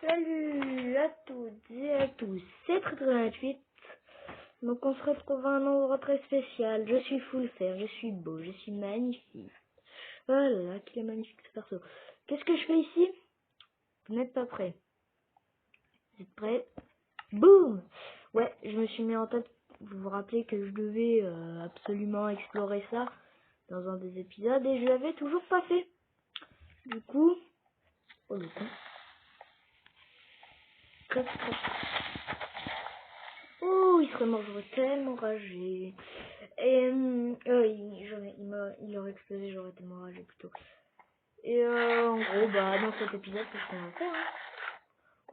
Salut à toutes et à tous, c'est Très28. Donc on se retrouve à un endroit très spécial. Je suis full fer, je suis beau, je suis magnifique. Voilà, qu'il est magnifique ce perso. Qu'est-ce que je fais ici? Vous n'êtes pas prêts. Vous êtes prêts? Boum! Ouais, je me suis mis en tête, vous vous rappelez que je devais absolument explorer ça dans un des épisodes et je l'avais toujours pas fait. Du coup, oh le con. Oh, il serait mort, j'aurais tellement ragé. Et il aurait explosé, j'aurais tellement ragé plutôt. Et en gros, bah dans cet épisode, c'est ce qu'on va faire. Hein.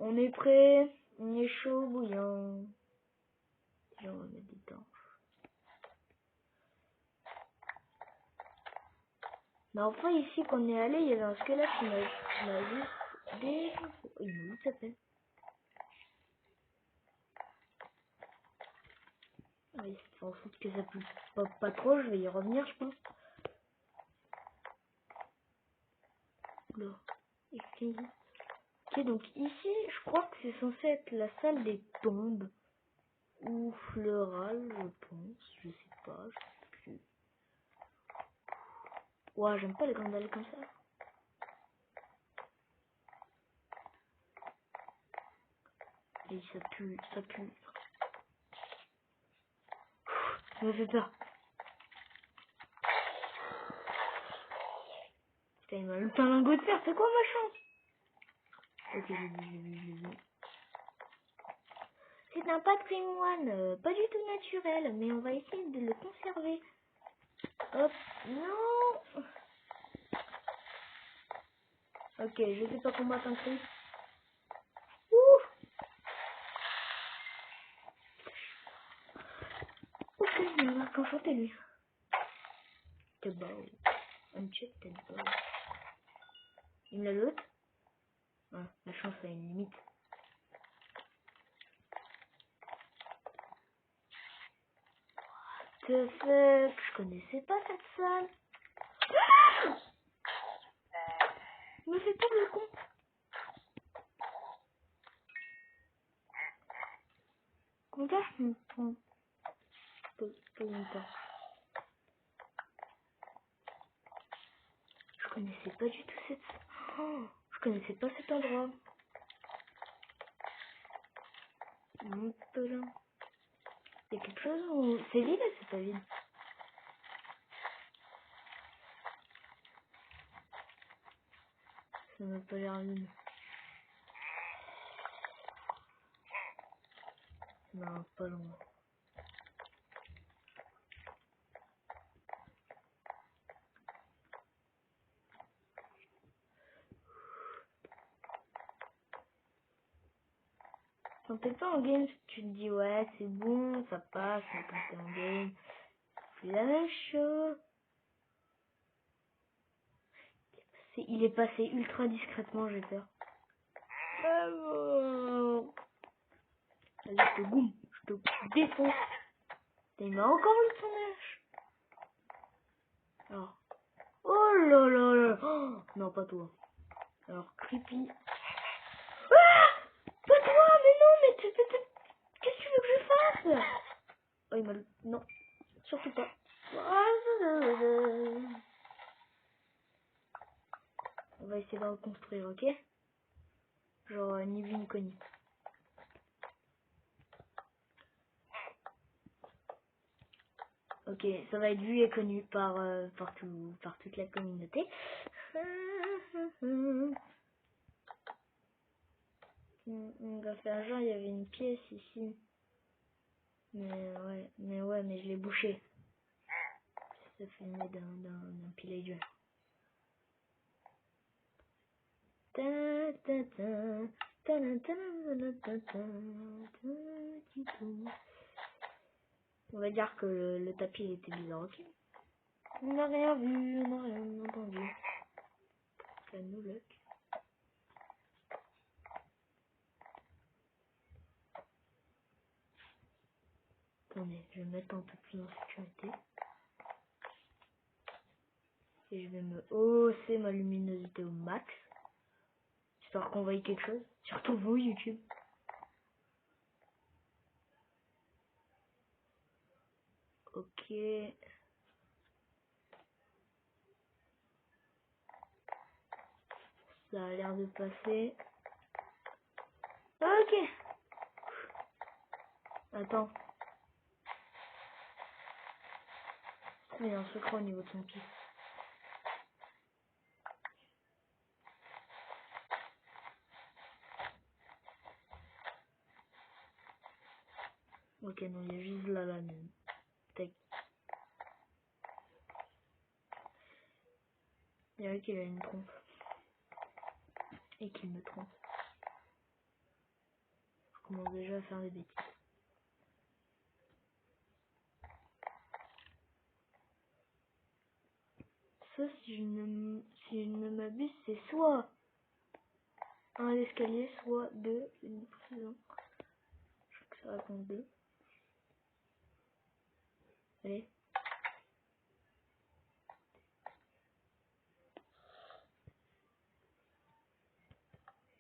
On est prêt, on est chaud, bouillant. Déjà, on va mettre des temps. Mais enfin, ici, quand on est allé, il y avait un squelette qui m'a juste défoncé. Oh, il m'a tout tapé. Oui, c'est en fout que ça peut pas trop, je vais y revenir, je pense. Là. Ok, donc ici, je crois que c'est censé être la salle des tombes. Ou florale, je pense. Je sais pas, je sais plus. Ouais, j'aime pas les grandes allées comme ça. Et ça pue, ça pue. Ça me fait peur. Putain, il m'a loupé un lingot de fer, c'est quoi ma chance? Ok, j'ai vu. C'est un patrimoine, pas du tout naturel, mais on va essayer de le conserver. Hop, non. Ok, je sais pas combattre un truc. Ouh. Ok, il m'a enchanté lui. T'es beau. Un check, t'es beau. Il me l'a l'autre. Ah, la chance a une limite. The fuck, je connaissais pas cette salle. Ah, il me fait pas le con. Comment ça je me prends pas longtemps. Je connaissais pas du tout cette salle. Oh, je connaissais pas cet endroit. Un peu là. Il y a quelque chose où c'est vide ou c'est pas vide? Ça m'a pas l'air vide. Non, pas loin. Quand t'es pas en game, tu te dis ouais c'est bon, ça passe, mais quand t'es en game, c'est la même chose. Il est passé ultra discrètement, j'ai peur. Ah bon. Allez, je te boum, je te défonce. Il m'a encore eu son âge. Alors, oh là là là. Oh, non, pas toi. Alors, creepy. Ah, pas toi, mais non, mais qu'est-ce que tu veux que je fasse? Oh, il m'a... Non, surtout pas. On va essayer de reconstruire, ok? Genre, ni vu ni connu. Ok, ça va être vu et connu par toute la communauté. On va faire genre, il y avait une pièce ici. Mais je l'ai bouché. Ça fait le nez d'un pillager. On va dire que le tapis était bizarre, ok? On n'a rien vu, on n'a rien entendu. Ça nous luck. Attendez, je vais me mettre un peu plus en sécurité. Et je vais me hausser ma luminosité au max. Histoire qu'on voie quelque chose. Surtout vous, YouTube. Ok. Ça a l'air de passer. Ok. Attends. Il y a un secret au niveau de son pied. Ok, non, il y a juste là, même. Tac. Il y a qu'il a une trompe. Et qu'il me trompe. Je commence déjà à faire des bêtises. Ça, si je ne m'abuse, c'est soit un escalier, soit deux, une prison. Je crois que ça raconte deux. Allez.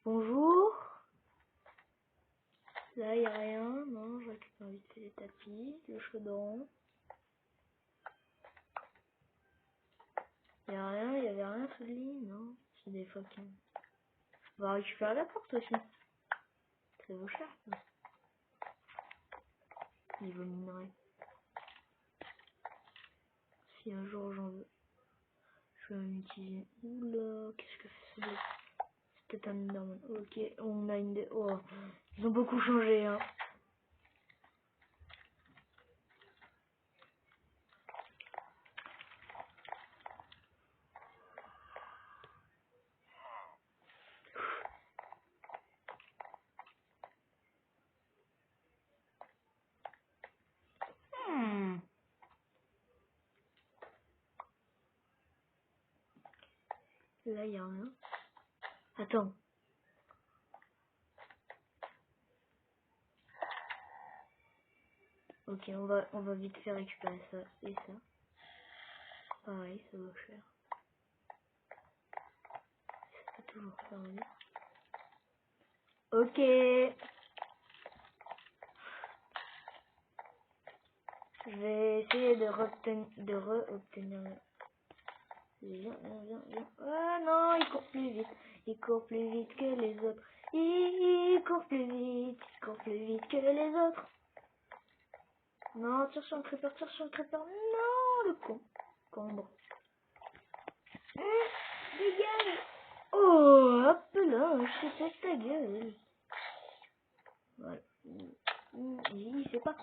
Bonjour. Là, il n'y a rien. Non, je récupère vite fait les tapis, le chaudron. Il n'y a rien, il n'y avait rien sous le lit, non. C'est des fois qu'on... On va récupérer la porte aussi. Ça vaut cher, ça. Niveau minerai. Si un jour j'en veux, je vais en utiliser. Oula, qu'est-ce que c'est ce bleu? C'est peut-être un Enderman. Ok, on a une... Oh, ils ont beaucoup changé, hein. Hmm. Là, il n'y a rien. Attends. Ok, on va vite faire récupérer ça et ça. Pareil, ça vaut cher. Ça peut toujours servir. Ok. Je vais essayer de re-obtenir. Viens. Ah non, il court plus vite. Il court plus vite que les autres. Il court plus vite. Il court plus vite que les autres. Non, tire sur un creeper, tire sur un creeper. Non, le con. Combre. Dégage. Oh, hop là, je te pète ta gueule. Voilà. Il sait pas.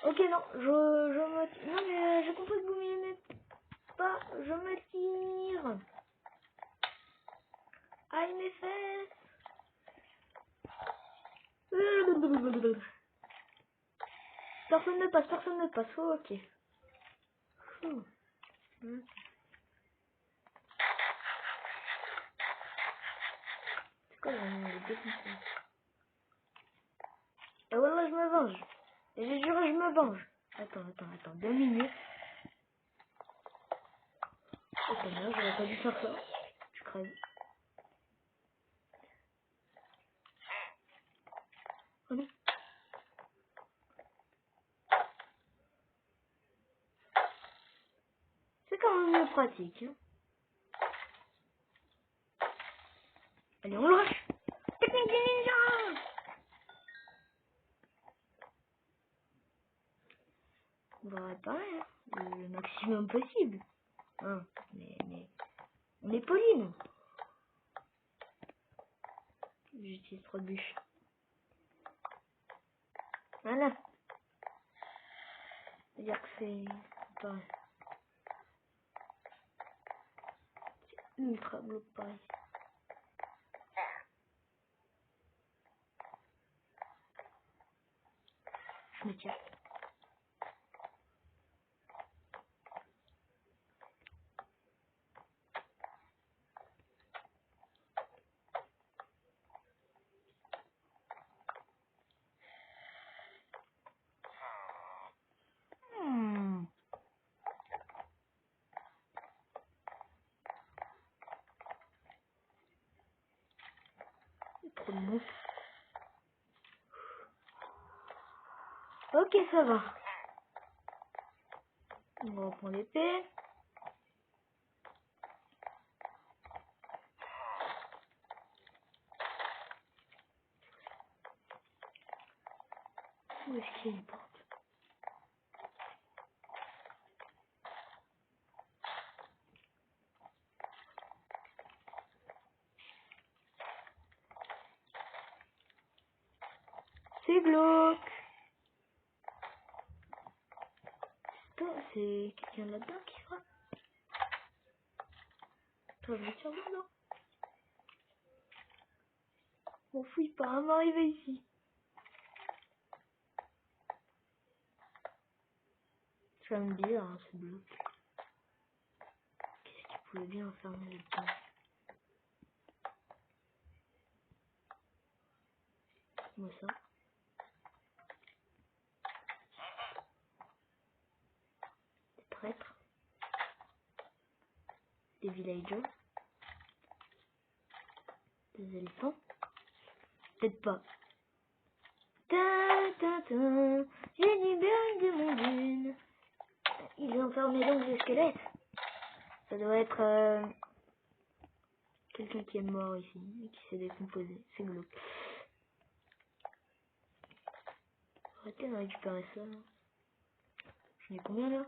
Ok, non, je me... Non, mais j'ai compris que vous m'aimez pas. Je me tire. Aïe, mes fesses. Personne ne passe, personne ne passe. Oh, ok. C'est quoi le définition? Et voilà, je me venge. Et j'ai juré, je me venge. Attends, 2 minutes. Oh, ta mère, j'aurais pas dû faire ça. Tu crèves. Oh non. C'est quand même mieux pratique. Hein. Allez, on le rush. Technique du ninja. On va réparer hein, le maximum possible. Hein, mais on est poli, nous. J'utilise 3 bûches. Voilà. C'est-à-dire que c'est... Attends. C'est ultra glauque pareil. Je me tiens. trop de monstres. Ok, ça va. On reprend l'épée. Où est-ce qu'il y a une porte? C'est glauque. C'est quelqu'un là-dedans qui frappe. Toi, je vais tirer dedans. M'en fouille pas à m'arriver ici. Ça me dit, hein, ce bloc. Qu'est-ce qu'il pouvait bien enfermer là-dedans? Moi ça. Des traîtres. Des villagers. Des éléphants. Peut-être pas. Ta ta ta. J'ai libéré de mon dune. Il est enfermé donc des squelettes. Ça doit être quelqu'un qui est mort ici et qui s'est décomposé. C'est glauque. Arrêtez de récupérer ça. J'en ai combien là?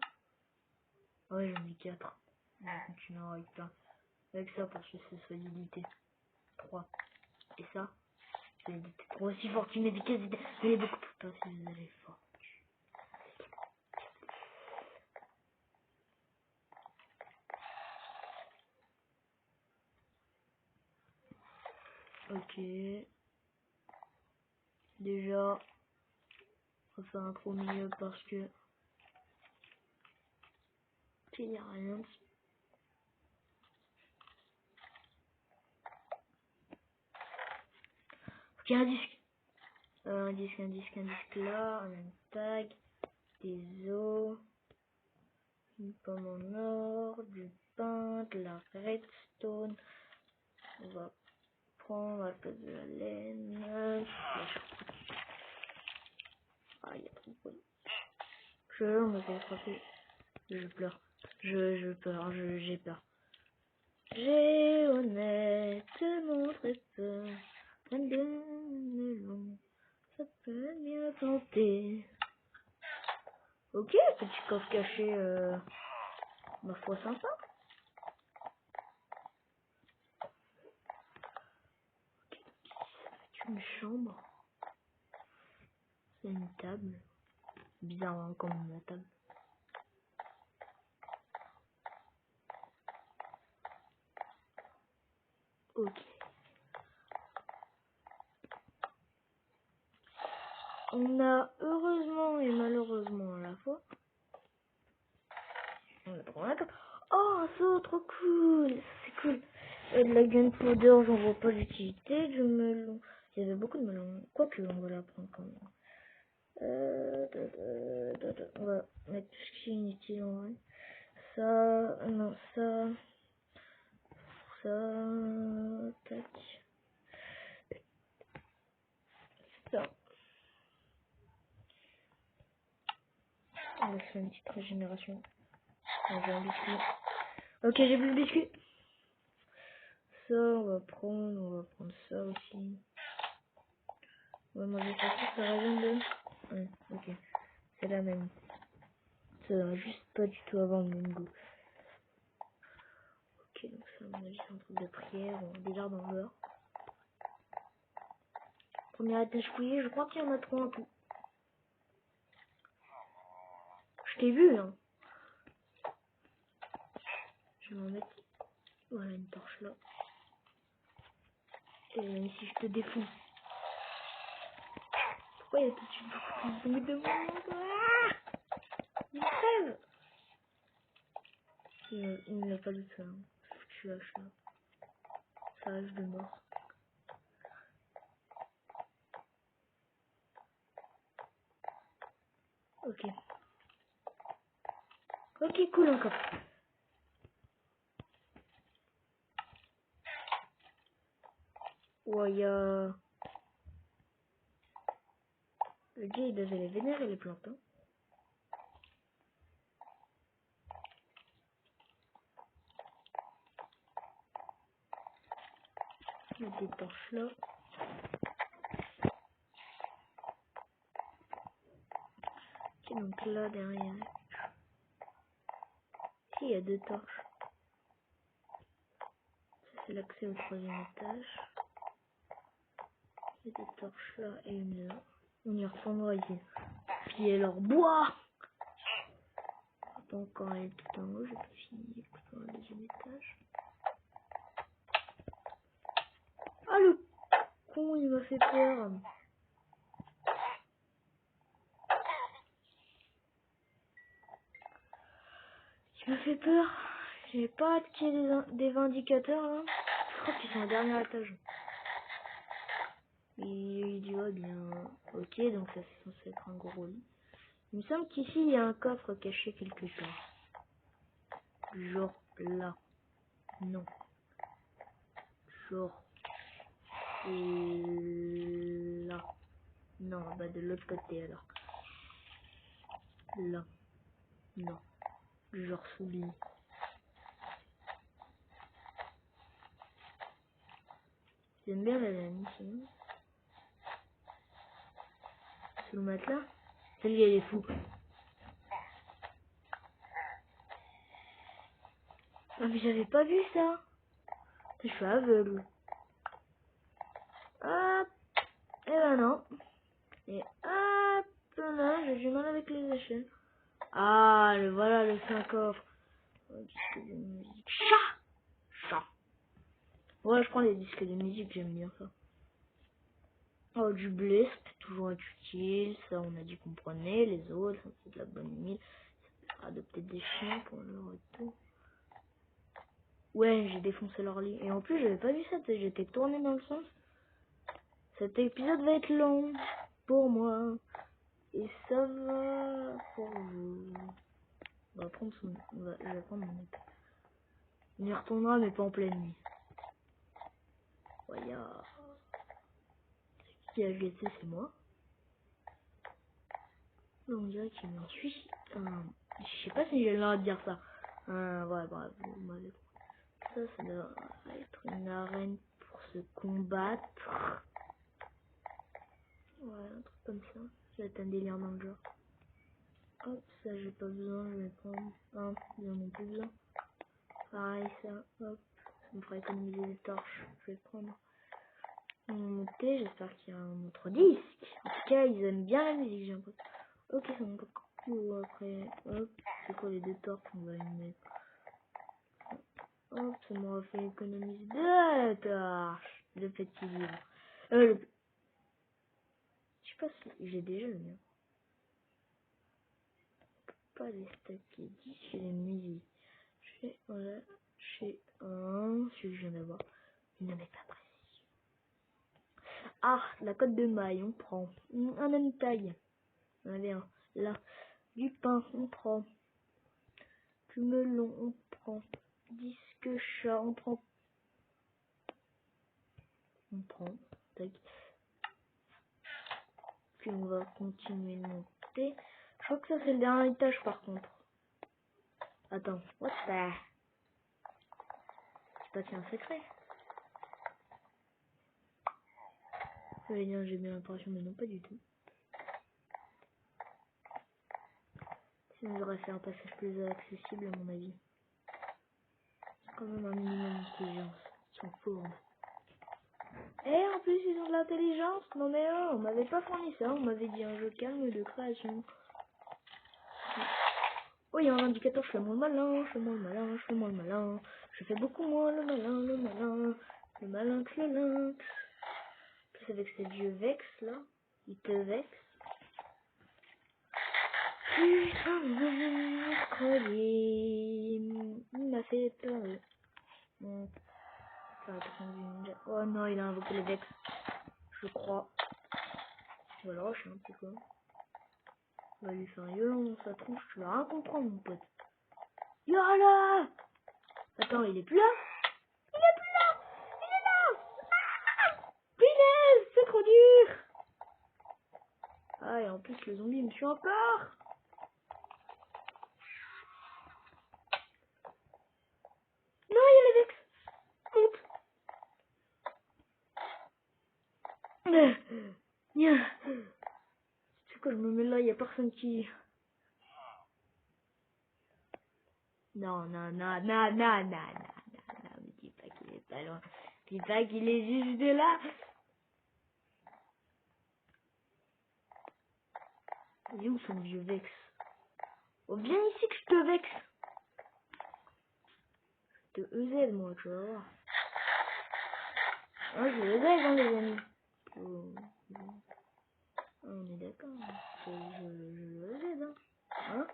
Ouais, j'en ai 4. On va continuer à récupérer. Avec ça pour que ce soit limité. 3. Et ça, c'est limité. 3 aussi fort. Tu mets des cases. Elle est beaucoup plus tôt si vous allez fort. Ok. Déjà, on va faire un trou au milieu parce que il n'y a rien. Ok, un disque. Un disque là. On a une tag. Des os. Une pomme en or. Du pain. De la redstone. On va prendre à cause de la laine. Ah, il y a trop de poils. On m'a fait frapper. Je pleure. Je pleure. J'ai peur. J'ai honnêtement très peur. Plein de melons. Ça peut bien tenter. Ok, petit coffre caché, ma foi sympa. C'est une chambre. C'est une table. Bizarre hein, comme la table. Ok. On a heureusement et malheureusement à la fois. On a trop un. Oh, c'est trop cool. C'est cool. De la gunpowder, j'en vois pas l'utilité. Du melon. Il y avait beaucoup de melons. Quoique, on va la prendre quand même. On va mettre tout ce qui est inutile en vrai. Ça, non, ça, tac. Ça. On va faire une petite régénération. Ah, j'ai un biscuit. Ok, j'ai plus de biscuit. Ça, on va prendre ça aussi. On va manger ça, ça régène de... Ouais, ok. C'est la même. Ça va juste pas du tout avoir le même goût. Ok, donc ça, on a juste un truc de prière, on dégarde en beurre. Première étage fouillée, je crois qu'il y en a 3 en tout. Je t'ai vu, hein. Je vais m'en mettre, voilà, une torche là. Et même si je te défoule. Pourquoi il y a tout de suite beaucoup plus de bruit de monde? Il crève. Il n'a pas de ça. Hein. Tu haches là. Ça hache de mort. Ok. Ok, cool encore. Ouais, il y a Le gars, il devait les vénérer, les plantes. Hein. Mettre des torches là. Ok, donc là, derrière. Ici, il y a 2 torches. Ça, c'est l'accès au 3e étage. Il y a des torches là et une là. On y retournera ici. Puis leur bois. On va pas encore aller tout en haut, j'ai pas fini pour le 2e étage. Ah le con, il m'a fait peur. Il m'a fait peur. J'ai pas hâte qu'il y ait des vindicateurs là. Je crois qu'ils sont au dernier étage. Il dit ouais bien. Ok, donc ça c'est censé être un gros lit. Il me semble qu'ici il y a un coffre caché quelque part. Genre là. Non. Genre là. Non, bah de l'autre côté alors. Là. Non. Genre sous le lit. J'aime bien la lame ici. Sous le matelas. Celui-là il est fou. Ah mais j'avais pas vu ça. Je suis aveugle. Hop. Et ben non. Et hop là, j'ai du mal avec les échelles. Ah, voilà le 5 coffre. Disque de musique. Chat. Ouais, je prends les disques de musique, j'aime bien ça. Oh, du blé, ça peut toujours être utile. Ça, on a dit qu'on prenait. Les autres, ça c'est de la bonne huile. Ça peut adopter des chiens pour le retour. Ouais, j'ai défoncé leur lit. Et en plus, j'avais pas vu ça, j'étais tourné dans le sens. Cet épisode va être long pour moi. Et ça va pour vous. On va prendre son... je vais prendre mon épée. On y retournera, mais pas en pleine nuit. Voyons. Qui a jeté, c'est moi. On dirait qu'il m'en suit. Je sais pas si j'ai le droit de dire ça. Ouais, bref, vous m'avez compris. Ça doit être une arène pour se combattre. Ouais, un truc comme ça. Ça va être un délire dans le genre. Hop, ça j'ai pas besoin, je vais prendre. Ils en ont plus besoin. Pareil, ça, hop. Ça me fera économiser des torches. Je vais prendre. On va monter, j'espère qu'il y a un autre disque. En tout cas, ils aiment bien la musique, j'ai l'impression. Ok, ça monte encore plus haut après. Hop, c'est quoi les 2 torches? On va les mettre. Hop, ça m'aura fait économiser 2 torches. Le petit livre. Je sais pas si j'ai déjà le mien. Pas les stacker 10 chez les musiques. Voilà, chez un, celui que je viens d'avoir. Il n'avait pas précis. Ah, la cote de maille, on prend. Un ami taille. On avait un. Là. Du pain, on prend. Du melon, on prend. Disque chat, on prend. On prend. Tac. Puis on va continuer de monter. Je crois que ça c'est le dernier étage par contre. Attends, what the... C'est pas qu'il y a un secret. J'ai bien l'impression, mais non pas du tout. Sinon j'aurais fait un passage plus accessible à mon avis. C'est quand même un minimum d'intelligence. Ils sont fourbes. Et en plus ils ont de l'intelligence. Non mais on m'avait pas fourni ça, on m'avait dit un jeu calme de création. Oh, il y a un indicateur, je fais moins le malin, je fais moins le malin, je fais moins le malin. Je fais beaucoup moins le malin, le malin que le lynx. Plus avec ces vieux vex là, il te vexe. Putain, mercredi, il m'a fait peur. Bon, ça va être rendu. Oh non, il a invoqué les vex, je crois. Je vais le rusher un petit peu. On va lui faire un violon dans sa tronche, tu vas rien comprendre mon pote. Yola! Attends, il est plus là? Il est plus là! Il est là! Ah! Punaise, c'est trop dur! là et en plus le zombie me suit encore. Non, il y a les Vex. Monte. C'est quoi, je me mets là, il y a personne qui... Non, non, non, non, non, non, non, non, me dis pas qu'il est pas loin. Dis pas qu'il est juste de là. Il est où son vieux Vex? Oh, viens ici que je te vexe. Je te EZ, moi, tu vas voir. Ah, je le EZ, hein, les amis. On est d'accord. Je le EZ, hein.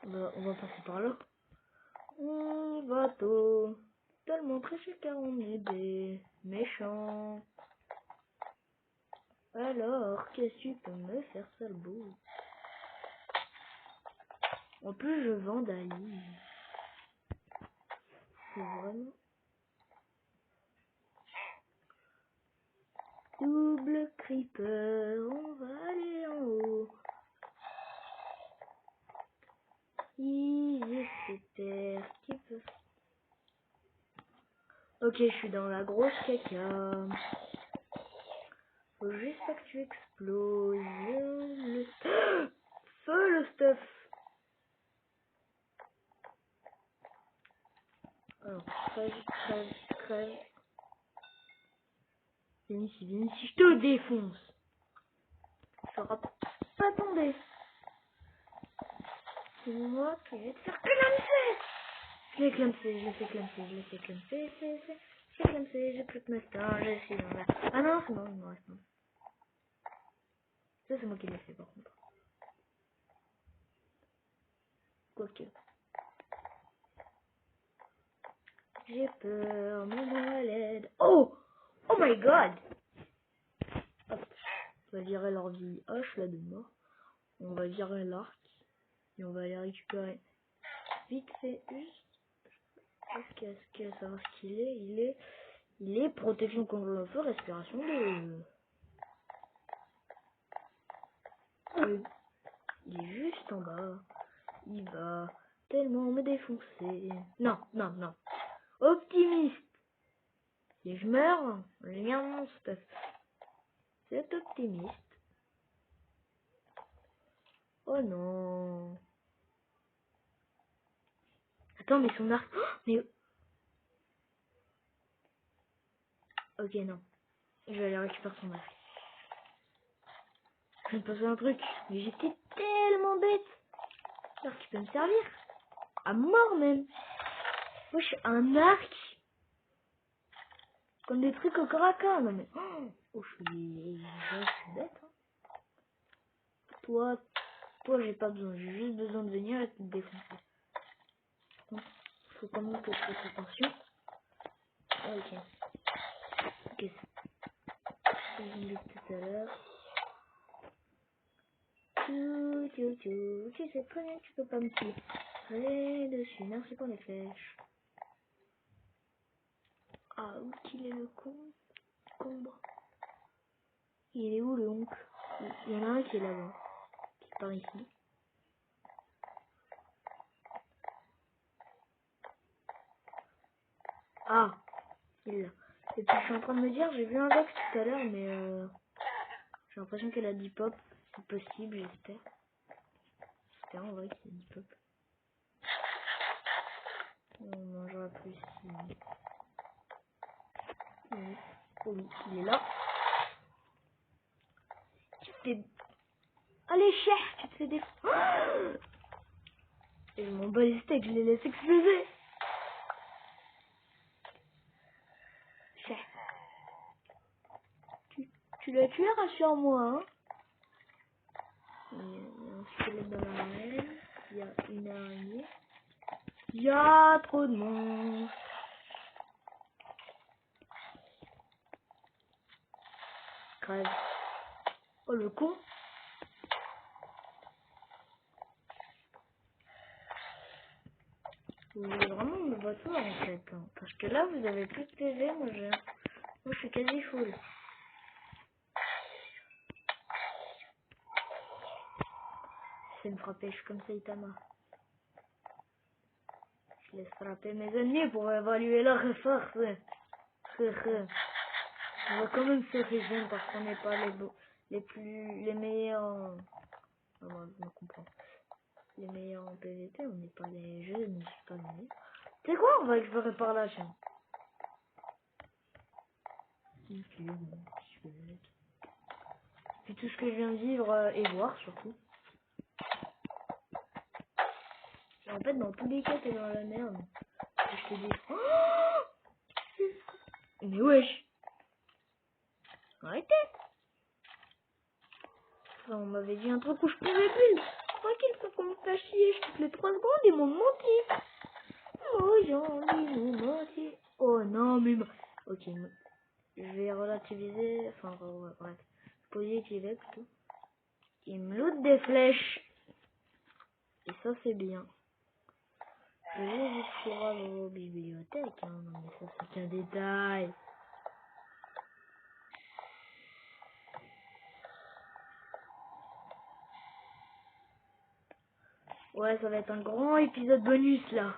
On va passer par là. On va tellement prêcher car on est des méchants. Alors, qu'est-ce que tu peux me faire, sale beau? En plus, je vandalise. C'est vraiment... Double creeper, on va aller en haut. J'espère qu'il peut... Ok, je suis dans la grosse caca. Faut juste pas que tu exploses. Le... Feu le stuff. Alors, crève. Viens ici, je te défonce. Ça sera pas tombé. C'est moi qui vais te faire clamser. Je l'ai clamsé, j'ai plus de master, je suis dans la... Ah non, c'est bon, il me reste un. Ça, c'est moi qui l'ai fait, par contre. Quoique. J'ai peur, maman à l'aide. Oh! Oh my god! Hop. On va virer leur vie H, là, de mort. On va virer l'arc. Et on va aller récupérer. Vite fait, juste. Est-ce que savoir ce qu'il est? Il est protection contre le feu, respiration de... Il est juste en bas. Il va tellement me défoncer. Non. Optimiste. Si je meurs, rien mon stuff. C'est optimiste. Oh non. Attends, mais son arc... Oh, mais... Ok, non. Je vais aller récupérer son arc. Je me passe un truc. Mais j'étais tellement bête. Alors tu peux me servir. À mort même. Wesh, un arc. Comme des trucs au corps à corps. Non mais... Oh, je suis bête. Hein. Toi, j'ai pas besoin. J'ai juste besoin de venir et de te défoncer. Faut quand même que je fasse attention. Ah, ok. Ok, c'est ce que tout à l'heure. Tu sais très bien que tu peux pas me tirer dessus. Merci pour les flèches. Ah, où qu'il est le combre? Il est où le oncle? Il y en a un qui est là-bas. Qui est par ici. Ah, il est là. Et puis je suis en train de me dire, j'ai vu un Vex tout à l'heure, mais j'ai l'impression qu'elle a dit pop. C'est possible, j'espère. J'espère en vrai que c'est dit pop. On mangera plus si... Oui. Oh oui, il est là. Tu t'es... Allez, chef, tu te fais des... Oh, et mon bas les steaks, je les laisse exploser. Chef. Tu l'as tué, rassure-moi, hein. Il y a un squelette dans l'arène. Il y a une araignée. Il y a trop de monstres. Crève. Oh, le con. Vous voulez vraiment me battre en fait, hein. Parce que là, vous avez plus de PV, moi je suis quasi full. sais me frapper, je suis comme Saitama. Je laisse frapper mes ennemis pour évaluer leur force. On va quand même se réjouir parce qu'on n'est pas les meilleurs. On comprend. Les meilleurs en PVP, on n'est pas les jeunes, je suis pas les meilleurs. Tu sais quoi, on va explorer par là, tiens. Puis tout ce que je viens de vivre et voir surtout. En fait, dans tous les cas, t'es dans la merde. Je te dis. Oh, mais wesh. Arrêtez. Enfin, on m'avait dit un truc où je pouvais plus. Tranquille, faut qu'on me fasse chier. Toutes les 3 secondes, ils m'ont menti. Oh, ils m'ont menti. Oh non, mais... Ok, je vais relativiser. Enfin, bref. Positiver plutôt. Il me loot des flèches. Et ça, c'est bien. Je vérifiera vos bibliothèques. Hein. Non, mais ça, c'est un détail. Ouais, ça va être un grand épisode bonus, là.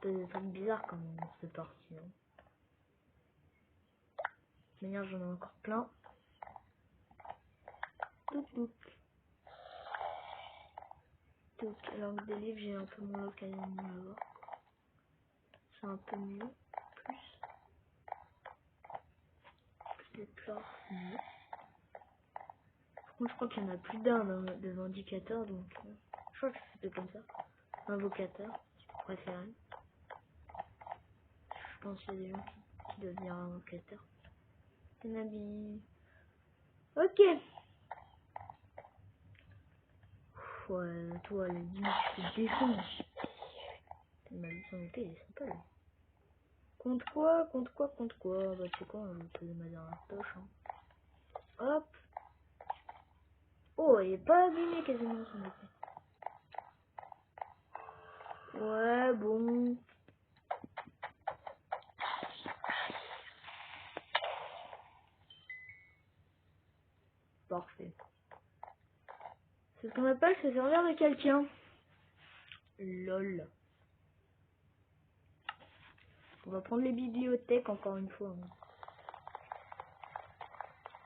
C'est des trucs bizarres quand même, cette partie. Hein. De toute manière, j'en ai encore plein. Tout. Langue des livres, j'ai un peu moins l'occasion de l'avoir. C'est un peu mieux. Plus de pleurs, c'est mieux. Par contre, je crois qu'il y en a plus d'un des indicateurs, donc je crois que c'était comme ça. Invocateur, si vous préférez. Je pense qu'il y a des gens qui doivent dire invocateur. Tenabi. Ok. Ouais, toi, les 10 minutes, je te défonce. Ma vie sans épée, elle est sympa, là. Compte quoi? Bah, tu sais quoi, on va poser ma dernière poche. Hein. Hop. Oh, il est pas abîmé quasiment son épée. Ouais, bon. Parfait. C'est ce qu'on appelle se servir de quelqu'un. Lol. On va prendre les bibliothèques encore une fois. Hein.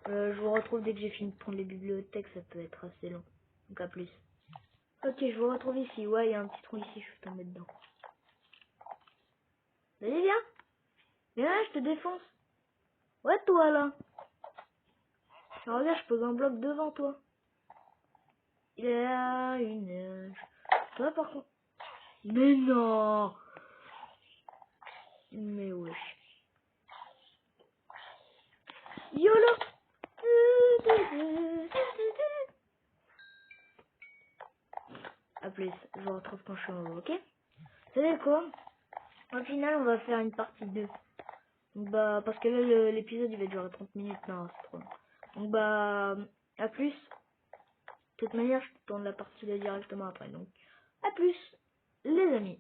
Je vous retrouve dès que j'ai fini de prendre les bibliothèques, ça peut être assez long. Donc à plus. Ok, je vous retrouve ici. Ouais, il y a un petit trou ici, je suis tombé dedans. Vas-y, viens. Viens, je te défonce. Ouais, toi là. Alors, regarde, je pose un bloc devant toi. Il y a une... Toi, par contre... Mais non. Mais wesh. YOLO. A plus, je vous retrouve quand je suis en haut, ok? Vous savez quoi? Au final, on va faire une partie 2. Donc, bah, parce que là, l'épisode, il va durer 30 minutes. Non, c'est trop long. Donc, bah, à plus. De toute manière, je tourne la partie 2 directement après. Donc, à plus, les amis.